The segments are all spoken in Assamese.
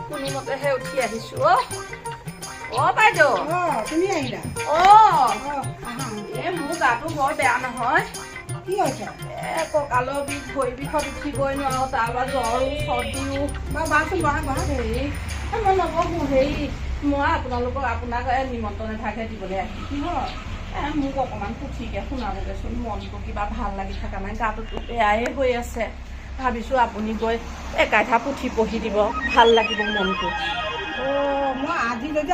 কোনোমতেহে উঠি আহিছো অ বাইদেউ তুমি আহিলা মোৰ গাটো বৰ বেয়া নহয় কি হৈছে কঁকালৰ বিষ ভৰি বিষত উঠিবই নোৱাৰো তাৰপৰা জ্বৰো চৰ্দিও বাচোন বহা হেৰি মই নবহো হেৰি মই আপোনাক নিমন্ত্ৰণ এভাগহে দিবলৈ আহিছোঁ কি হয় মোক অকণমান পুথিকে শুনাবগৈচোন মনটো কিবা ভাল লাগি থকা নাই গাটোতো বেয়াই হৈ আছে ভাবিছোঁ আপুনি গৈ একাইঠা পুথি পঢ়ি দিব ভাল লাগিব মনটো মই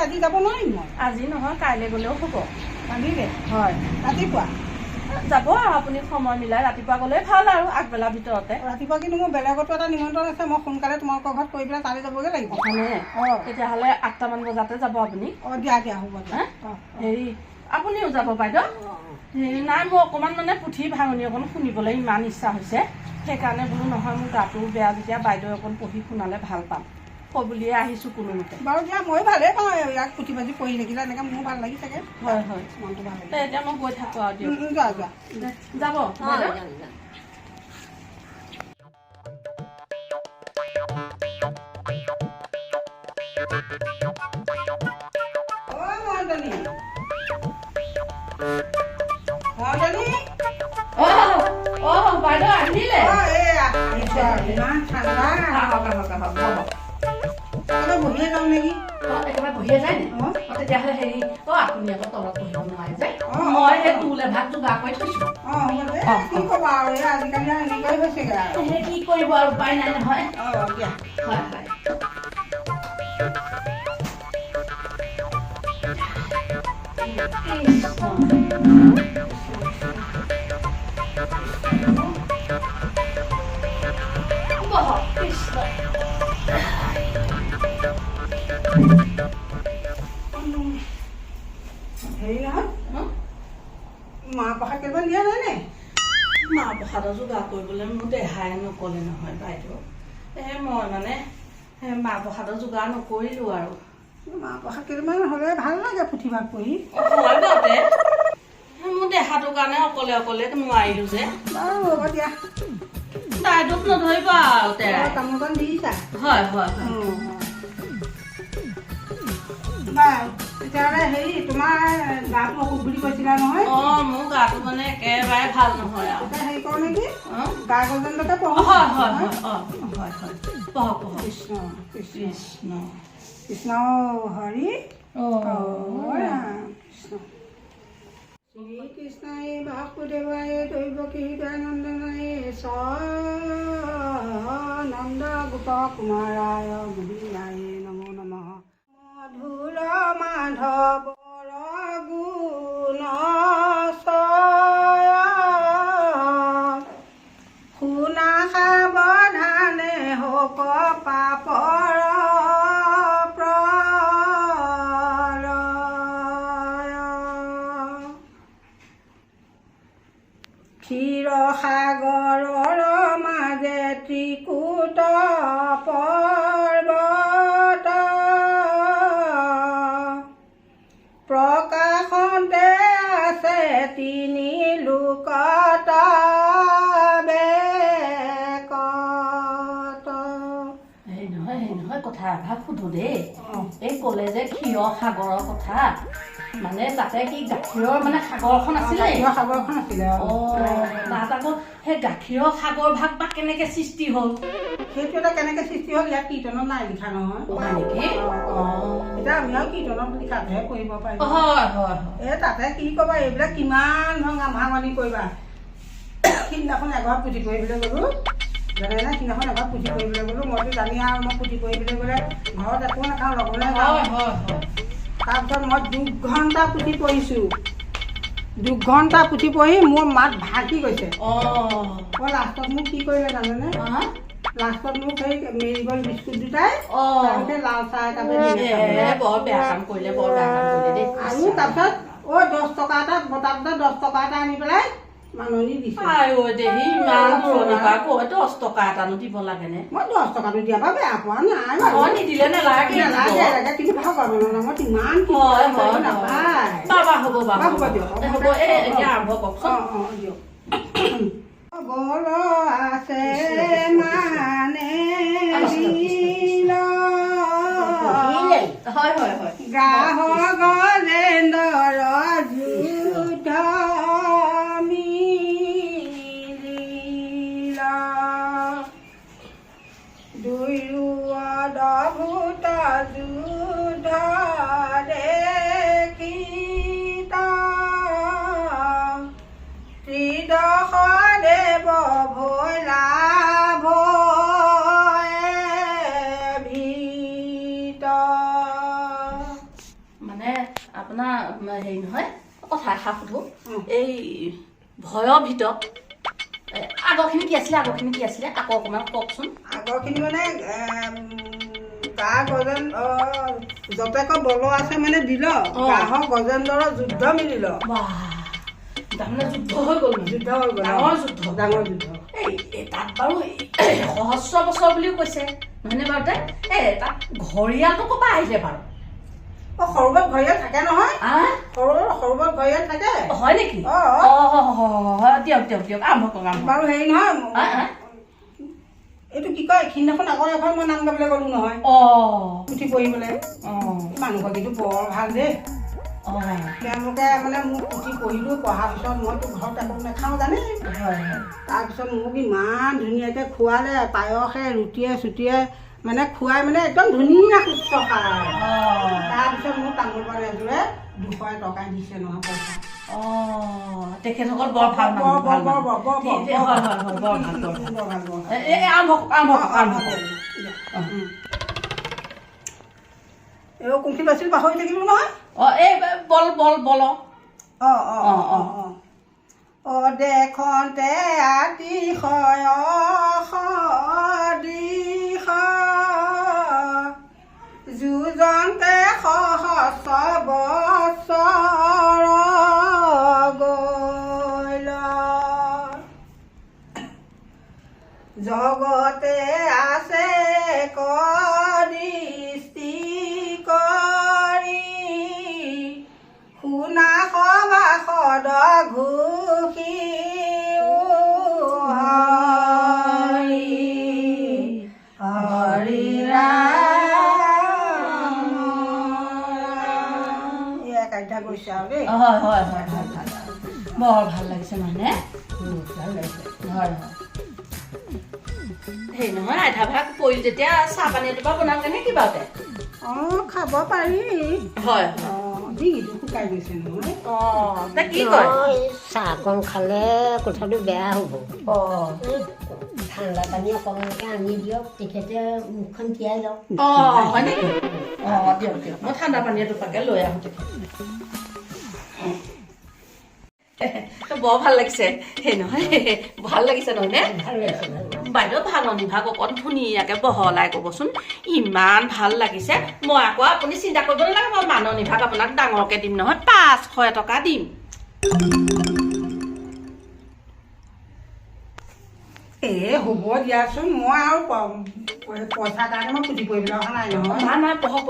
আজি যাব নোৱাৰিম মই আজি নহয় কাইলৈ গ'লেও হ'ব কালিলৈ হয় ৰাতিপুৱা যাব আৰু আপুনি সময় মিলাই ৰাতিপুৱা গ'লে ভাল আৰু আগবেলাৰ ভিতৰতে ৰাতিপুৱা কিন্তু মোৰ বেলেগতো এটা নিমন্ত্ৰণ আছে মই সোনকালে তোমালোকৰ ঘৰত কৰি পেলাই তালৈ যাবগৈ লাগিব তেতিয়াহ'লে 8টামান বজাতে যাব আপুনি দিয়া হ'ব হেৰি আপুনিও যাব বাইদেউ হেৰি নাই মোৰ অকণমান মানে পুথি ভাঙনি অকণ শুনিবলৈ ইমান ইচ্ছা হৈছে সেইকাৰণে বোলো নহয় মোৰ গাটোও বেয়া যেতিয়া বাইদেউ অকণ পঢ়ি শুনালে ভাল পাম বুলিয়ে আহিছোঁ কোনোমতে বাৰু দিয়া মই ভালেই পাওঁ ইয়াক পুথি পাতি পঢ়ি থাকিলে এনেকৈ মোৰ ভাল লাগি থাকে হয় মনটো ভাল লাগে এতিয়া মই গৈ থাকোঁ আৰু দিয়ক যাব বাইদেউ আহিলে ইমান ঠাণ্ডা বহিয়ে যাওঁ নেকি একেবাৰে বহিয়ে যায় নে তেতিয়াহ'লে হেৰি আপুনি আকৌ তলত বহিব নোৱাৰে যে মই সেই তোল এভাগ যোগাৰ কৰি থৈছোঁ কি ক'বা আৰু আজিকালি এনেকুৱাই হৈছেগৈ আৰু সেই কি কৰিব আৰু উপায় নাই নহয় দিয়া হয় হেৰি নহয় মাহ প্ৰসাদ কেইটামান দিয়া নাই নে মাহ প্ৰসাদৰ যোগাৰ কৰিবলৈ মোৰ দেহাই নক'লে নহয় বাইদেউ মই মানে মাহ প্ৰসাদৰ যোগাৰ নকৰিলোঁ আৰু মাহ প্ৰসাদ কেইটামান হ'লে ভাল লাগে পুথিভাগ পঢ়ি হয় বাৰুতে মোৰ দেহাটোৰ কাৰণে অকলে নোৱাৰিলোঁ যে বাৰু হ'ব দিয়া দায়িত্ব নধৰিবা আৰু তামোলখন দিছা হয় তেতিয়াহ'লে হেৰি তোমাৰ গাটো অসুখ বুলি কৈছিলা নহয় মোৰ গাটো মানে একেবাৰে ভাল নহয় আৰু হেৰি কৰোঁ নেকি গা গজনলৈকে পঢ়ো পঢ়ক কৃষ্ণ কৃষ্ণ কৃষ্ণ হৰি শ্ৰী কৃষ্ণাই বাসুদেৱায় দৈৱকী হৃদয়ানন্দনায় নন্দ গোপ কুমাৰায় মুদিৰায় নমো নমঃ মধুৰ মাধৱ গুণ শুনা সাৱধানে হক পাপৰ ক্ষীৰসাগৰৰ মাজে ত্ৰিকুট পৰ্বত প্ৰকাশতে আছে তিনি লোকত বেকত নহয় কথা এভাগ সোধো দেই এই ক'লে যে ক্ষীৰ সাগৰৰ কথা মানে তাতে কি গাখীৰৰ মানে সাগৰখন আছিলে সাগৰখন আছিলে তাত আকৌ সেই গাখীৰৰ সাগৰ ভাগ বা কেনেকে সৃষ্টি হ'ল সেইটো এটা কেনেকে সৃষ্টি হ'ল ইয়াত কীৰ্তনত নাই লিখা নহয় নেকি এতিয়া আমি আৰু কীৰ্তনত লিখাতহে কৰিব পাৰিম হয় তাতে কি ক'বা এইবিলাক কিমান ভঙা ভাঙনি কৰিবা সিদিনাখন এঘৰত পুথি পঢ়িবলৈ গ'লো সিদিনাখন এঘৰত পুথি পঢ়িবলৈ গ'লো মইতো জানি আৰু মই পুথি পঢ়িবলৈ গ'লে ঘৰত একো নাখাওঁ লগলৈ যাওঁ তাৰপিছত মই 2 ঘণ্টা পুথি পঢ়িছোঁ 2 ঘণ্টা পুথি পঢ়ি মোৰ মাত ভাগি গৈছে লাষ্টত মোক কি কৰিলে জানেনে লাষ্টত মোক সেই মেৰিগল বিস্কুট দুটাই লাল চাহ একাপে আৰু তাৰপিছত 10 টকা এটা বটাতে 10 টকা এটা আনি পেলাই মাননি দিছে 10 টকা এটানো দিব লাগেনে মই 10 টকাটো দিয়া বা বেয়া পোৱা নাই নিদিলে নালাগে কিন্তু ভগৱানৰ ইমান হ'ব দিয়ক এতিয়া আৰম্ভ কওকচোন দিয়ক বৰ আছে মানে হয় হয় হয় গাহ গজেন্দ্ৰ যুদ্ধ মিলিলা দুয়োদ ভূত যুদ্ধ দেখিতা ত্ৰিদশ দেৱ ভৈলা মানে আপোনাৰ হেৰি নহয় কথা এষাৰ সুধো এই ভয়ৰ ভিতৰত আগৰখিনি কি আছিলে আকৌ অকণমান কওকচোন আগৰখিনি মানে গা গজেন যতেক বল আছে মানে দিল গাহ গজেন্দ্ৰৰ যুদ্ধ মিলিল তাৰমানে যুদ্ধ হৈ গ'ল ডাঙৰ যুদ্ধ এই তাত বাৰু সহস্ৰ বছৰ বুলিও কৈছে নহয়নে বাৰু তাত ঘৰিয়ালটো ক'ৰ পৰা আহিলে বাৰু সৰুবাত ঘৰিয়াল থাকে নহয় সৰুবাত ঘৰিয়াল থাকে হয় নেকি দিয়ক আৰম্ভ কৰক বাৰু হেৰি নহয় এইটো কি কয় এইখিনিখন আগৰ এখন মই নাম গাবলৈ গ'লো নহয় পুথি পঢ়িবলৈ মানুহৰ কিন্তু বৰ ভাল দেই তেওঁলোকে মানে মোক পুথি পঢ়িলোঁ পঢ়াৰ পিছত মইতো ঘৰত একো নাখাওঁ জানে তাৰপিছত মোক ইমান ধুনীয়াকৈ খোৱালে পায়সে ৰুটিয়ে চুটিয়ে মানে খুৱাই মানে একদম ধুনীয়া শুশ্ৰূষা তাৰপিছত মোৰ তামোল পাণ এযোৰে 200 টকা দিছে নহয় পইচা তেখেতসকল বৰ ভাল এই কোনখিনি আছিল পাহৰি থাকিলোঁ নহয় এই বল দেখতে আতিশয় সদিশ যুজন্তে সহস্ৰ বছৰ গল জগতে আছে দৃষ্টি কৰি শুনা সভাসদ ঘোষি হৰি বৰ ভাল লাগিছে মানে সেই নহয় আধা ভাগ পৰিল যেতিয়া চাহ পানী এটোপা বনাওঁগে নে কিবাতে খাব পাৰি হয় ডিঙিটো শুকাই গৈছে নহয় কি কয় চাহকণ খালে কথাটো বেয়া হ'ব ঠাণ্ডা পানী অকণমানকৈ আনি দিয়ক তেখেতে মুখখন তিয়াই লওক হয় নেকি দিয়ক মই ঠাণ্ডা পানী এটোপাকে লৈ আহোঁ বৰ ভাল লাগিছে সেই নহয় ভাল লাগিছে নহয়নে বাইদেউ ভাঙনি ভাগ অকণ ধুনীয়াকৈ বহলাই ক'বচোন ইমান ভাল লাগিছে মই আকৌ আপুনি চিন্তা কৰিব নালাগে মই মাননি ভাগ আপোনাক ডাঙৰকৈ দিম নহয় 500 টকা দিম হ'ব দিয়াচোন মই আৰু পইচাৰ কাৰণে মই পুথি পঢ়িবলৈ অহা নাই নহয় নাই পঢ়ক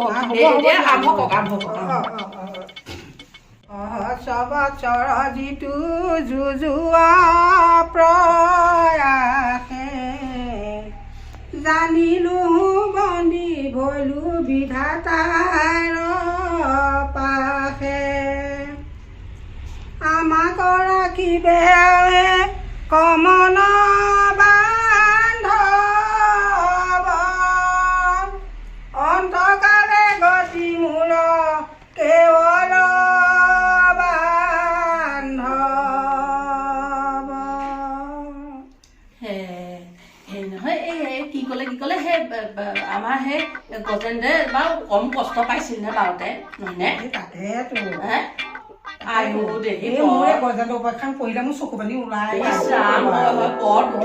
আৰম্ভ কৰক সহস্ৰ যিটো যুঁজোৱা প্ৰয়াসে জানিলো বন্দী ভৈলো বিধাতাৰ পাশে আমাক ৰাখিবে কমন বান্ধৱ অন্তকালে গতি মূল কেৱল আমাৰ সেই গজেন্দ্ৰে বাৰু কম কষ্ট পাইছিল নে বাৰুতে নহয়নে তাকেতো গজেন্দ্ৰ উপাখ্যান পঢ়িলে মোৰ চকু পানী ওলাই বৰ দুখ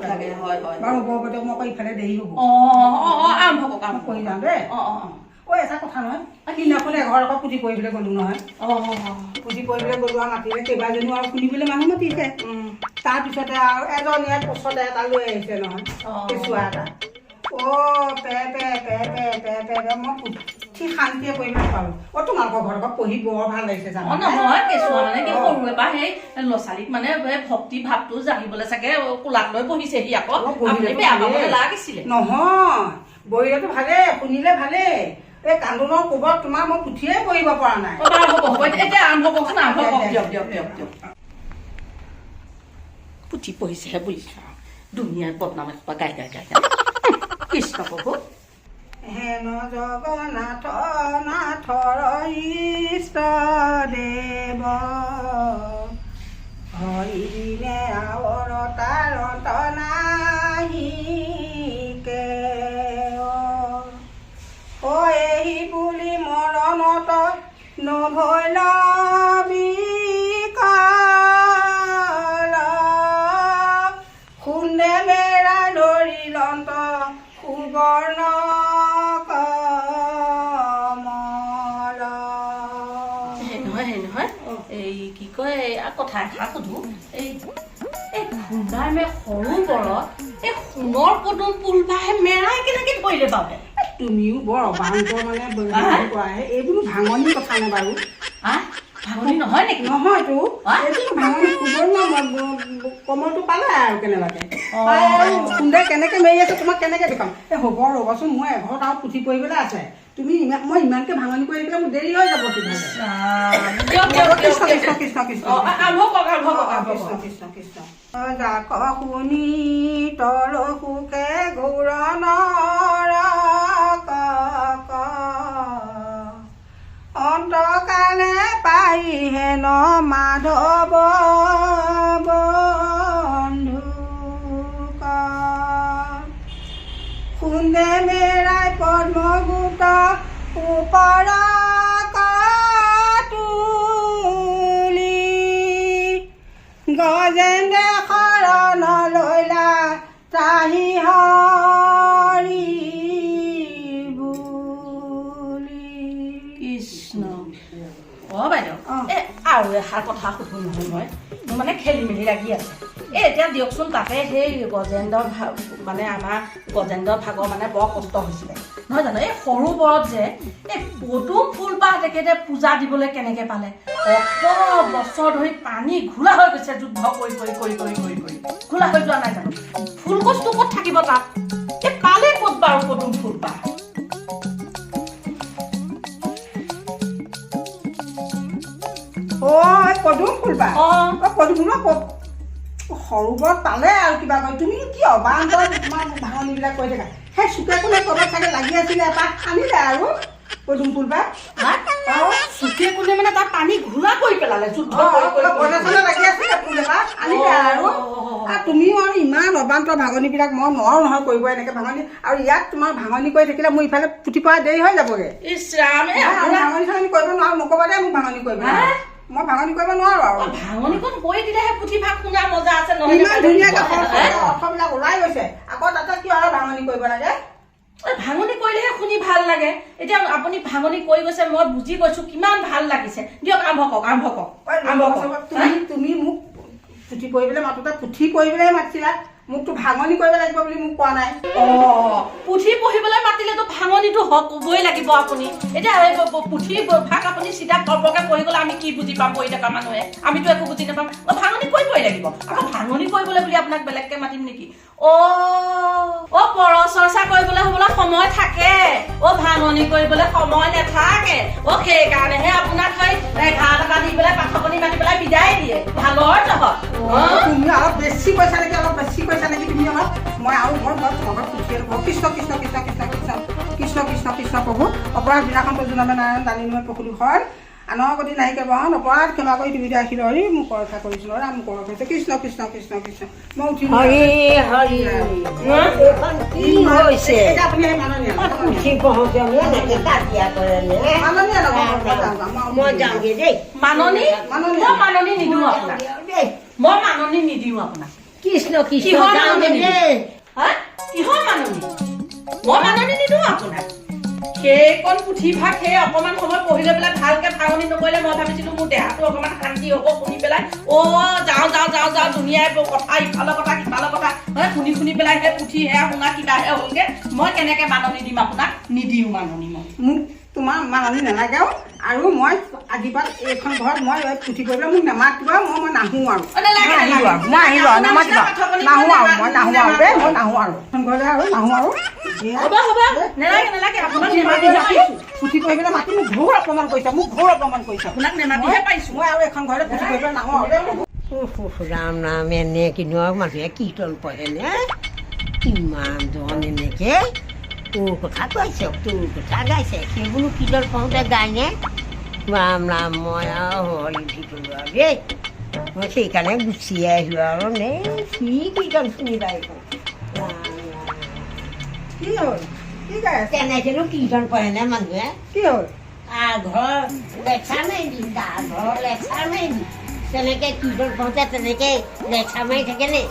লাগে হয় বাৰু হ'ব মই আকৌ ইফালে দেৰি হ'ব আৰম্ভ কৰি যাম দেই এটা কথা নহয় সিদিনাখন এঘৰ আকৌ পুথি পঢ়িবলৈ গ'লো নহয় পুথি পঢ়িবলৈ গ'লো আৰু মাতিলে কেইবাজনীও আৰু শুনিবলৈ মানুহ মাতিছে তাৰপিছতে আৰু এজনীয়ে পচতে এটা লৈ আহিছে নহয় কেঁচুৱা এটা মই পুথি শান্তিয়ে পঢ়িব নাপালো তোমালোকৰ ঘৰৰ পৰা পঢ়ি বৰ ভাল লাগিছে জানো নহয় কেঁচুৱা মানে কি সৰুৰে পৰা সেই ল'ৰা ছোৱালীক মানে ভক্তি ভাৱটো জানিবলৈ চাগে কোলাত লৈ পঢ়িছেহি আকৌ বেয়া পাবলৈ লাগিছিলে নহয় বহিলেতো ভালেই শুনিলে ভালেই এই কান্দোনৰ কোবত তোমাৰ মই পুঠিয়ে পঢ়িব পৰা নাই। হ'ব এতিয়া আৰম্ভ কৰকচোন, আৰম্ভ কৰক। দিয়ক। পুথি পঢ়িছেহে বুলিছো দুনিয়াৰ বদনাম এসোপা গাই কৃষ্ণ প্ৰভু। হেন জগন্নাথ নাথৰ ইষ্ট দেৱ হৰিদিনে আৱৰ তাৰত নাহি এই বুলি মৰণত নভৈল বিকাল খুন্দে মেৰা ধৰিলন্ত সুবৰ্ণ কমল। নহয় এই কি কয় কথা এষাৰ সুধো, এই খুন্দাই মে সৰু বৰত এই সোণৰ পদুম ফুলপাহে মেৰাই কেনেকে পৰিলে বাৰু? তুমিও বৰ অবান্ত মানে এইবোৰ ভাঙনি কথা নে বাৰু? ভাঙনি নহয় নেকি? নহয়তো, এইটো ভাঙনি সুবৰ্ণ কমলটো পালে আৰু কেনেবাকে খুন্দে কেনেকে মেৰি আছে তোমাক কেনেকে দেখাম? এই হ'ব ৰ'বচোন, মই এঘৰত আৰু পুথি পঢ়িবলৈ আছে। তুমি মই ইমানকে ভাঙনি কৰি দিলে মোৰ দেৰি হৈ যাব। যাক শুনি তৰ সুখে ঘূৰণৰ অন্তকালে পাই হেন মাধৱ বন্ধুক খুন্দে মেৰাই পদ্মগুট ওপৰ তুলি গজেন্দ্ৰ শৰণ লৈলা ত্ৰাহি হৰি কৃষ্ণ। বাইদেউ আৰু এষাৰ কথা সুধো নহয়, মোৰ মানে খেলি মেলি লাগি আছে। এতিয়া দিয়কচোন, তাতে সেই গজেন্দ্ৰ মানে আমাৰ গজেন্দ্ৰ ভাগৰ মানে বৰ কষ্ট হৈছিলে নহয় জানো? এই সৰু বৰত যে এই পদুম ফুলপাহ তেখেতে পূজা দিবলৈ কেনেকে পালে? অত বছৰ ধৰি পানী ঘোলা হৈ গৈছে, যুদ্ধ কৰি ঘোলা হৈ যোৱা নাই জানো? ফুলগছটো ক'ত থাকিব তাত? এই পালে ক'ত বাৰু পদুম ফুলপাহ? পদুম ফুলপাহ পদুম ফুলপাহ সৰুবৰত পালে আৰু কিবা কয়। তুমি কি অবান্ত তোমাৰ ভাঙনিবিলাক কৈ থাকা। সেই চুকে কোনে ক'ৰবাত চাগে লাগি আছিলে, তাত আনিলে আৰু পদুম ফুলপাহ চুকে কোনে মানে তাত পানী ঘোলা কৰি পেলালে, যুদ্ধ লাগি আছিলে ফুল এপাহ আনিলে আৰু তুমিও আৰু ইমান অবান্ত ভাঙনিবিলাক মই নোৱাৰো নহয় কৰিব এনেকে ভাঙনি। আৰু ইয়াত তোমাৰ ভাঙনি কৰি থাকিলে মোৰ ইফালে পুথি পঢ়া দেৰি হৈ যাবগৈ। ভাঙনি চাঙনি কৰিব নোৱাৰো, নকবা দে মোক ভাঙনি কৰিব। মই ভাঙনি কৰিব নোৱাৰো আৰু ভাঙনিখন কৰি দিলেহে পুথিভাগ শুনাৰ মজা আছে। ইমান ধুনীয়াকে অৰ্থবিলাক ওলাই গৈছে, আকৌ তাতে কিয় আৰু ভাঙনি কৰিব লাগে? ভাঙনি কৰিলেহে শুনি ভাল লাগে। এতিয়া আপুনি ভাঙনি কৰি গৈছে, মই বুজি গৈছো কিমান ভাল লাগিছে। দিয়ক আৰম্ভ কৰক। তুমি মোক পুথি পঢ়িবলৈ মাতোতে পুথি পঢ়িবলৈ মাতিছিলা, মোকতো ভাঙনি কৰিব লাগিব বুলি মোক কোৱা নাই। পুথি পঢ়িবলৈ মাতিলেতো ভাঙনিটো হ'বই লাগিব আপুনি। এতিয়া পুথি ভাগ আপুনি চিধা কৰ্পকে পঢ়ি গ'লে আমি কি বুজি পাম? পঢ়ি থকা মানুহে আমিতো একো বুজি নাপাম। ভাঙনি কৰিবই লাগিব। আকৌ ভাঙনি কৰিবলৈ বুলি আপোনাক বেলেগকে মাতিম নেকি? পৰ চৰ্চা কৰিবলৈ হ'বলৈ সময় থাকে, ভাঙনি কৰিবলৈ সময় নাথাকে। সেইকাৰণেহে আপোনাক 11 টকা দি পেলাই পাঠকনি মাতি পেলাই বিদায় দিয়ে। ভালৰ নহয় তুমি অলপ বেছি কৈছা নেকি? তুমি অলপ মই আৰু মই তোমাক পুথি কৃষ্ণ কৃষ্ণ কৃষ্ণ কৃষ্ণ কৃষ্ণ কৃষ্ণ কৃষ্ণ কৃষ্ণ প্ৰভু অপৰাধ দিনাখন পৰ্যন্ত নাৰায়ণ দানি নৈ পশুলি হয় আনৰ গতি নাহিকে বহন অপৰাধ ক্ষমা কৰি তুমি ৰাখিল হৰি মোক ৰক্ষা কৰিছিলো ৰাম মোক ৰক্ষা কৃষ্ণ কৃষ্ণ কৃষ্ণ কৃষ্ণ মই উঠি মাননি নিদিওঁ আপোনাক। কৃষ্ণ কৃষ্ণ কিহৰ মাননি মই মাননি নিদিওঁ আপোনাক। সেইকণ পুথিভাগ সেই অকণমান সময় পঢ়ি লৈ পেলাই ভালকে ভাঙনি নকৰিলে মই ভাবিছিলো মোৰ দেহাটো অকণমান শান্তি হ'ব শুনি পেলাই। যাওঁ ধুনীয়াই কথা ইফালৰ কথা সিফালৰ কথা শুনি পেলাই সেই পুথি সেয়া শুনা কিবাহে হ'লগে। মই কেনেকে মাননি দিম আপোনাক? নিদিওঁ মাননি মই। মোক তোমাৰ মাননি নালাগে আৰু মই আজিৰ পৰা এইখন ঘৰত মই পুথি কৰিবলৈ মোক নামাতিবা। মই নাহো আৰু নালাগে আপোনাক পুঠি কৰি পেলাই মাতি মোক ঘোৰ অপমান কৰিছে আপোনাক নেমাতিহে পাইছোঁ। মই আৰু এখন ঘৰতে পুঠি কৰি পেলাই নাহোঁ ৰাম ৰাম এনে কিন্তু মানুহে কীৰ্তন পঢ়েনে কিমান জন এনেকে তোৰ কথা কৈছে তোৰ কথা গাইছে সেইবোৰ কীৰ্তন পঢ়োঁতে গায়নে ৰাম ৰাম মই আৰু হৰি ভিতৰু আৰু দেই মই সেইকাৰণে গুচি আহিলোঁ আৰু নে কি কীৰ্তন শুনিবা এইখন কি হ'ল কি গাই আছে তেনেকেনো কীৰ্তন পঢ়েনে মানুহে কি হ'ল ঘৰ লেঠা মাৰি দিম ঘৰ লেঠা মাৰি দিম তেনেকে কীৰ্তন পঢ়োঁতে তেনেকে লেঠা মাৰি থাকেনে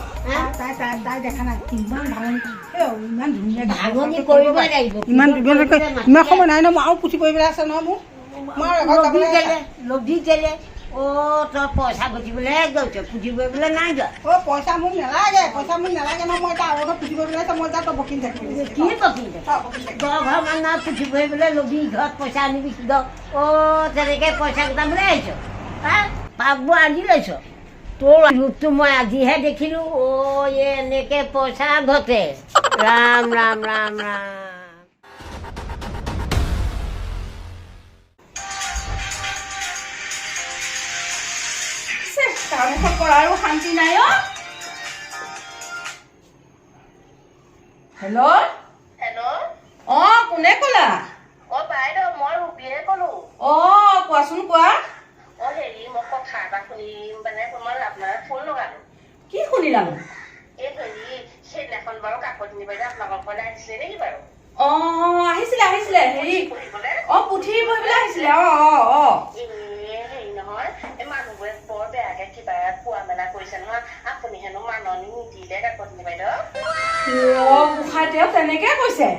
তাই দেখা নাই কিমান ভাঙনি ইমান ধুনীয়া ভাঙনি কৰিবই লাগিব ইমান ইমান সময় নাই ন মই আৰু পুঠি কৰিবলৈ আছে নহয় মোক মই লভি কেলে অ' তই পইচা ঘটিবলৈহে গৈছ পুথি কৰিবলৈ নাই যোৱা অ' পইচা মোক নালাগে ন মই এতিয়া আৰু পুঠি কৰিবলৈ আছে মই এতিয়া তই বকিম থাকিবি কি বকিম দহ ঘৰ মানুহ পুথি পঢ়িবলৈ লবি ঘৰত পইচা আনিবি কি অ' তেনেকৈ পইচা গোটাবলৈ আহিছ হা পাপবোৰ আনি লৈছ তোৰ ৰূপটো মই আজিহে দেখিলোঁ অ' এনেকৈ পইচা ঘটে ৰাম ৰাম ৰাম ৰাম কাম এখন কৰাৰো শান্তি নাই অ'। হেল্ল' অ' কোনে ক'লা অ' বাইদেউ মই ৰুবিয়ে ক'লো। অ' কোৱাচোন কোৱা অ' হেৰি মই কথা এটা শুনিম মানে মই আপোনাৰ ফোন লগালো। কি শুনিলানো এই হেৰি সেইদিনাখন বাৰু কাকতনী বাইদেউ আপোনালোকৰ ঘৰলৈ আহিছিলে নেকি বাৰু? অ' আহিছিলে হেৰি পঢ়িবলৈ? অ' পুথি পঢ়িবলৈ আহিছিলে হেৰি নহয় এই মানুহবোৰে বৰ বেয়াকে কিবা কোৱা মেলা কৰিছে নহয় আপুনি হেনো মাননি নিদিলে কাকতনী বাইদেউ। অ' গোসাঁই তেওঁ তেনেকে কৈছে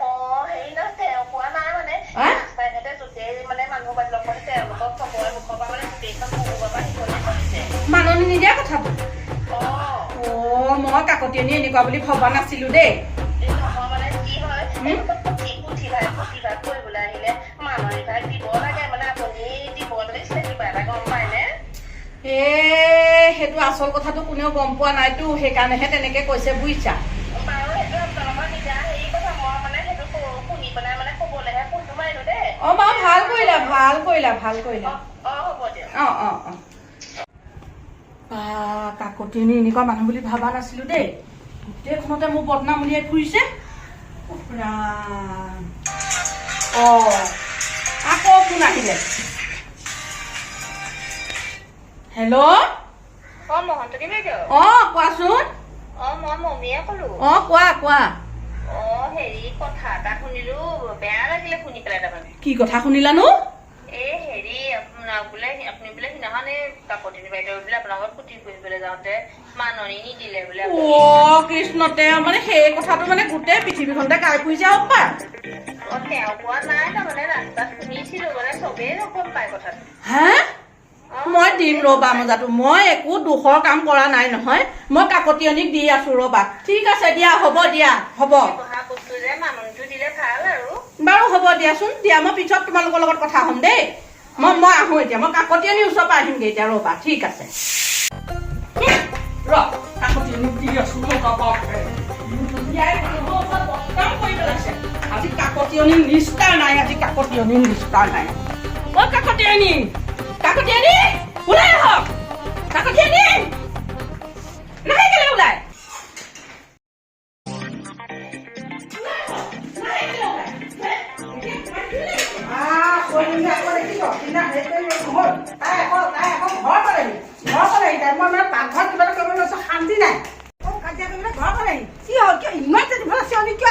অ' হেৰি নহয় তেওঁ কোৱা নাই মানে ৰাস্তাই ঘাটে য'তেই মানে মানুহ বাহিৰ কৰি তেওঁলোকক চবৰে মুখৰ পৰা মানে গোটেইখন বহু পৰা শিকনি কৰিছে মাননি নিদিয়া কথাটো অ' মই কাকতীয়নী এনেকুৱা বুলি ভবা নাছিলো দেই এই নহয় মানে কি হয় পুথিভাগ কৰিবলৈ আহিলে মাননি ভাগ দিব লাগে মানে আপুনি দিব লাগিছিলে কিবা এটা গম পায়নে সেইটো আচল কথাটো কোনেও গম পোৱা নাইতো সেইকাৰণেহে তেনেকে কৈছে বুজিছা বাৰু সেইটো আপোনালোকৰ নিজা হেৰি কথা মই মানে সেইটো শুনি পেলাই মানে ক'বলৈহে ফোনটো মাৰিলো দেই অ বাৰু ভাল কৰিলা হ'ব দিয়ক কাকতীয়নী এনেকুৱা মানুহ বুলি ভাবা নাছিলো দেই গোটেইখনতে মোৰ বদনাম উলিয়াই ফুৰিছে আকৌ কোন আহিলে হেল্ল' অ মহন্তনী বাইদেউ অ কোৱাচোন অ মই মমীয়ে ক'লো অ কোৱা অ হেৰি কথা এটা শুনিলো বেয়া লাগিলে শুনি পেলাই তাৰমানে কি কথা শুনিলানো এই হেৰি আপুনি বোলে সিদিনাখন এই কাকতনী বাইদেউ বোলে আপোনালোকৰ পুথি পঢ়িবলৈ যাওঁতে মাননি নিদিলে বোলে অ কৃষ্ণ তেওঁ মানে সেই কথাটো মানে গোটেই পৃথিৱীখনতে গাই ফুৰিছে অপ্পা অ তেওঁ কোৱা নাই তাৰমানে ৰাস্তাত শুনিছিলো মানে চবেই গম পায় কথাটো হা মই দিম ৰবা মজাটো মই একো দুখৰ কাম কৰা নাই নহয় মই কাকতীয়নীক দি আছো ৰবা ঠিক আছে দিয়া হ'ব বস্তু যে মাননিটো দিলে ভাল আৰু বাৰু হ'ব দিয়াচোন দিয়া মই পিছত তোমালোকৰ লগত কথা হ'ম দেই মই আহো এতিয়া মই কাকতীয়নীৰ ওচৰৰ পৰা আহিমগৈ এতিয়া ৰবা ঠিক আছে কাকতীয়নীক দি আছো আজি কাকতীয়নীৰ নিষ্ঠা নাই অ কাকতীয়নী ওলাই আহক কাকতীয়নী নাহে কেলে ওলাই শান্তি নাই কাজিয়া কৰিবলৈ ঘৰ পালেহি কি হ'ল কিয় ইমান চিঞৰি কিয়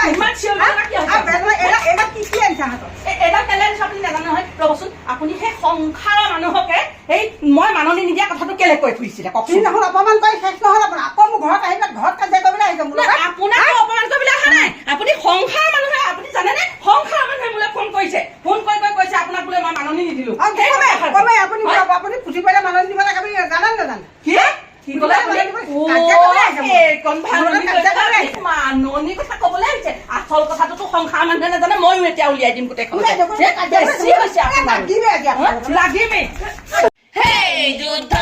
কি আনিছা হাতত এডাল কেলে আপুনি নাজানে নহয় ৰবচোন আপুনি সেই সংসাৰৰ মানুহকে সেই মই মাননি নিদিয়া কথাটো কেলে কৈ ফুৰিছিলে কওকচোন দেখোন অপমান কৰি শেষ নহ'ল আপোনাৰ আকৌ মোৰ ঘৰত আহি ঘৰত কাজিয়া কৰিবলৈ আহিছে মোৰ আপোনাক অপমান কৰিবলৈ অহা নাই আপুনি সংসাৰ মানুহে আপুনি জানেনে সংসাৰ মানুহে মোলৈ ফোন কৰিছে কৈছে আপোনাক বোলে মই মাননি নিদিলো আপুনি পুথি পঢ়িলে মাননি দিব লাগে আপুনি জানে নাজানে কি ক'লে মাননি কথা ক'বলৈ আহিছে আচল কথাটোতো সংসাৰ মানুহে নাজানে ময়ো এতিয়া উলিয়াই দিম গোটেইখন লাগিমেই সেই যুদ্ধ